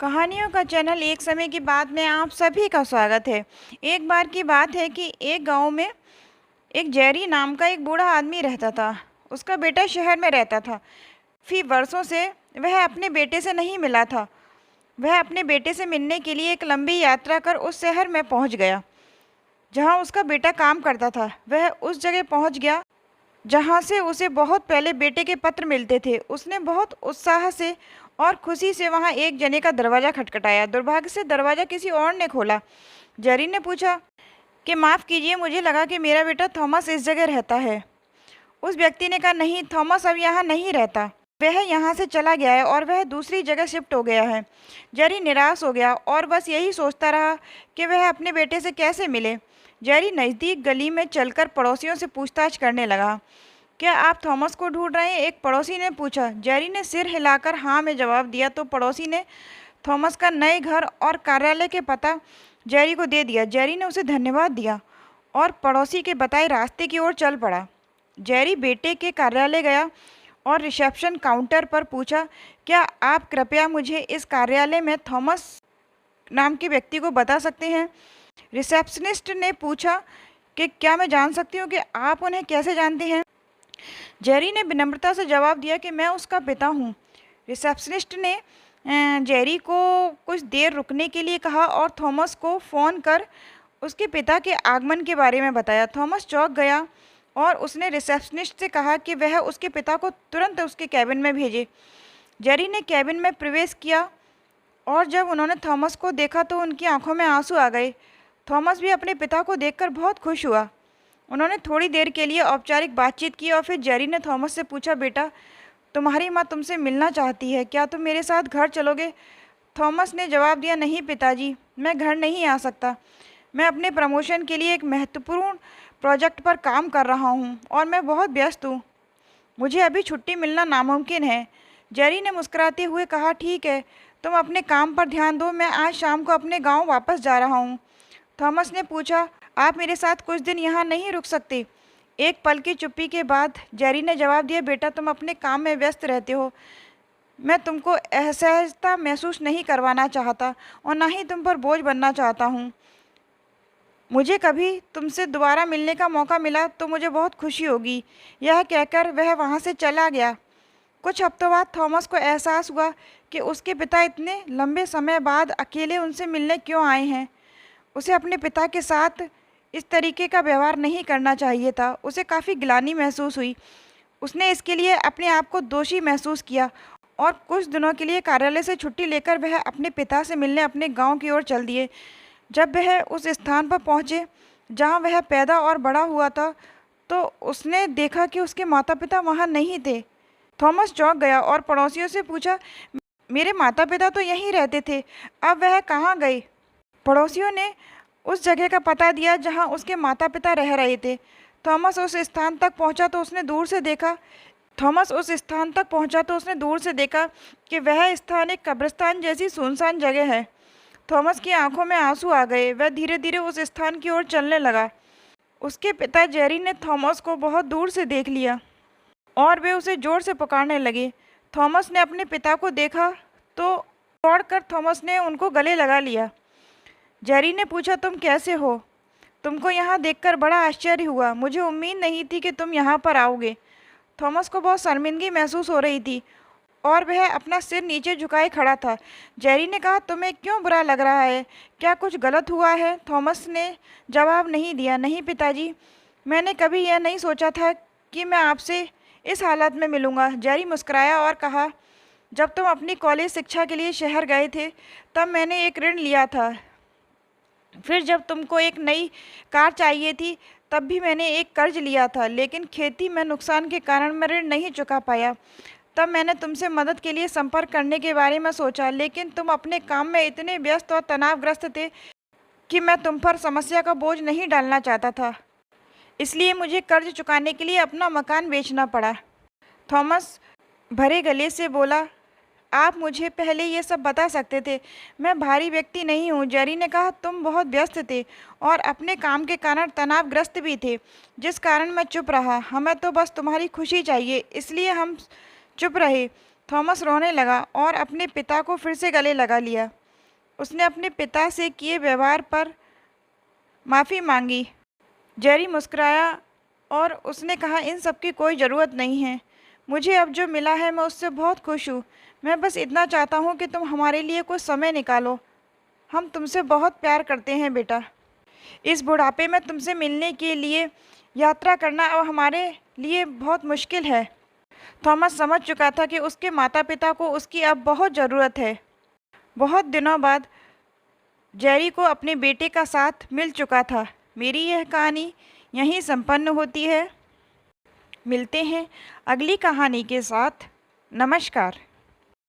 कहानियों का चैनल एक समय की बात में आप सभी का स्वागत है। एक बार की बात है कि एक गांव में एक जेरी नाम का एक बूढ़ा आदमी रहता था। उसका बेटा शहर में रहता था। फिर वर्षों से वह अपने बेटे से नहीं मिला था। वह अपने बेटे से मिलने के लिए एक लंबी यात्रा कर उस शहर में पहुंच गया जहां उसका बेटा काम करता था। वह उस जगह पहुंच गया जहां से उसे बहुत पहले बेटे के पत्र मिलते थे। उसने बहुत उत्साह से और खुशी से वहां एक जने का दरवाज़ा खटखटाया। दुर्भाग्य से दरवाज़ा किसी और ने खोला। जेरी ने पूछा कि माफ़ कीजिए, मुझे लगा कि मेरा बेटा थॉमस इस जगह रहता है। उस व्यक्ति ने कहा, नहीं, थॉमस अब यहाँ नहीं रहता। वह यहाँ से चला गया है और वह दूसरी जगह शिफ्ट हो गया है। जेरी निराश हो गया और बस यही सोचता रहा कि वह अपने बेटे से कैसे मिले। जेरी नज़दीक गली में चलकर पड़ोसियों से पूछताछ करने लगा। क्या आप थॉमस को ढूंढ रहे हैं? एक पड़ोसी ने पूछा। जेरी ने सिर हिलाकर हाँ में जवाब दिया तो पड़ोसी ने थॉमस का नए घर और कार्यालय के पता जेरी को दे दिया। जेरी ने उसे धन्यवाद दिया और पड़ोसी के बताए रास्ते की ओर चल पड़ा। जेरी बेटे के कार्यालय गया और रिसेप्शन काउंटर पर पूछा, क्या आप कृपया मुझे इस कार्यालय में थॉमस नाम के व्यक्ति को बता सकते हैं? रिसेप्शनिस्ट ने पूछा कि क्या मैं जान सकती हूँ कि आप उन्हें कैसे जानते हैं? जेरी ने विनम्रता से जवाब दिया कि मैं उसका पिता हूँ। रिसेप्शनिस्ट ने जेरी को कुछ देर रुकने के लिए कहा और थॉमस को फ़ोन कर उसके पिता के आगमन के बारे में बताया। थॉमस चौंक गया और उसने रिसेप्शनिस्ट से कहा कि वह उसके पिता को तुरंत उसके कैबिन में भेजे। जेरी ने कैबिन में प्रवेश किया और जब उन्होंने थॉमस को देखा तो उनकी आंखों में आंसू आ गए। थॉमस भी अपने पिता को देखकर बहुत खुश हुआ। उन्होंने थोड़ी देर के लिए औपचारिक बातचीत की और फिर जेरी ने थॉमस से पूछा, बेटा, तुम्हारी माँ तुमसे मिलना चाहती है, क्या तुम मेरे साथ घर चलोगे? थॉमस ने जवाब दिया, नहीं पिताजी, मैं घर नहीं आ सकता। मैं अपने प्रमोशन के लिए एक महत्वपूर्ण प्रोजेक्ट पर काम कर रहा हूँ और मैं बहुत व्यस्त हूँ। मुझे अभी छुट्टी मिलना नामुमकिन है। जेरी ने मुस्कुराते हुए कहा, ठीक है, तुम अपने काम पर ध्यान दो, मैं आज शाम को अपने गाँव वापस जा रहा हूँ। थॉमस ने पूछा, आप मेरे साथ कुछ दिन यहाँ नहीं रुक सकते? एक पल की चुप्पी के बाद जेरी ने जवाब दिया, बेटा, तुम अपने काम में व्यस्त रहते हो। मैं तुमको असहजता महसूस नहीं करवाना चाहता और ना ही तुम पर बोझ बनना चाहता हूँ। मुझे कभी तुमसे दोबारा मिलने का मौका मिला तो मुझे बहुत खुशी होगी। यह कहकर वह वहाँ से चला गया। कुछ हफ्तों बाद थॉमस को एहसास हुआ कि उसके पिता इतने लंबे समय बाद अकेले उनसे मिलने क्यों आए हैं। उसे अपने पिता के साथ इस तरीके का व्यवहार नहीं करना चाहिए था। उसे काफ़ी ग्लानि महसूस हुई। उसने इसके लिए अपने आप को दोषी महसूस किया और कुछ दिनों के लिए कार्यालय से छुट्टी लेकर वह अपने पिता से मिलने अपने गांव की ओर चल दिए। जब वह उस स्थान पर पहुंचे जहां वह पैदा और बड़ा हुआ था तो उसने देखा कि उसके माता पिता वहां नहीं थे। थॉमस चौंक गया और पड़ोसियों से पूछा, मेरे माता पिता तो यहीं रहते थे, अब वह कहाँ गए? पड़ोसियों ने उस जगह का पता दिया जहां उसके माता पिता रह रहे थे। थॉमस उस स्थान तक पहुंचा तो उसने दूर से देखा कि वह स्थान एक कब्रिस्तान जैसी सुनसान जगह है। थॉमस की आंखों में आंसू आ गए। वह धीरे धीरे उस स्थान की ओर चलने लगा। उसके पिता जेरी ने थॉमस को बहुत दूर से देख लिया और वे उसे जोर से पुकारने लगे। थॉमस ने अपने पिता को देखा तो दौड़कर थॉमस ने उनको गले लगा लिया। जेरी ने पूछा, तुम कैसे हो? तुमको यहाँ देखकर बड़ा आश्चर्य हुआ। मुझे उम्मीद नहीं थी कि तुम यहाँ पर आओगे। थॉमस को बहुत शर्मिंदगी महसूस हो रही थी और वह अपना सिर नीचे झुकाए खड़ा था। जेरी ने कहा, तुम्हें क्यों बुरा लग रहा है? क्या कुछ गलत हुआ है? थॉमस ने जवाब नहीं दिया। नहीं पिताजी, मैंने कभी यह नहीं सोचा था कि मैं आपसे इस हालत में मिलूँगा। जेरी मुस्कुराया और कहा, जब तुम अपनी कॉलेज शिक्षा के लिए शहर गए थे तब मैंने एक ऋण लिया था। फिर जब तुमको एक नई कार चाहिए थी तब भी मैंने एक कर्ज लिया था, लेकिन खेती में नुकसान के कारण मैं ऋण नहीं चुका पाया। तब मैंने तुमसे मदद के लिए संपर्क करने के बारे में सोचा, लेकिन तुम अपने काम में इतने व्यस्त और तनावग्रस्त थे कि मैं तुम पर समस्या का बोझ नहीं डालना चाहता था। इसलिए मुझे कर्ज चुकाने के लिए अपना मकान बेचना पड़ा। थॉमस भरे गले से बोला, आप मुझे पहले ये सब बता सकते थे। मैं भारी व्यक्ति नहीं हूँ। जेरी ने कहा, तुम बहुत व्यस्त थे और अपने काम के कारण तनावग्रस्त भी थे, जिस कारण मैं चुप रहा। हमें तो बस तुम्हारी खुशी चाहिए, इसलिए हम चुप रहे। थॉमस रोने लगा और अपने पिता को फिर से गले लगा लिया। उसने अपने पिता से किए व्यवहार पर माफ़ी मांगी। जेरी मुस्कुराया और उसने कहा, इन सब की कोई ज़रूरत नहीं है। मुझे अब जो मिला है मैं उससे बहुत खुश हूँ। मैं बस इतना चाहता हूँ कि तुम हमारे लिए कुछ समय निकालो। हम तुमसे बहुत प्यार करते हैं बेटा। इस बुढ़ापे में तुमसे मिलने के लिए यात्रा करना अब हमारे लिए बहुत मुश्किल है। थॉमस समझ चुका था कि उसके माता पिता को उसकी अब बहुत ज़रूरत है। बहुत दिनों बाद जेरी को अपने बेटे का साथ मिल चुका था। मेरी यह कहानी यहीं संपन्न होती है। मिलते हैं अगली कहानी के साथ। नमस्कार।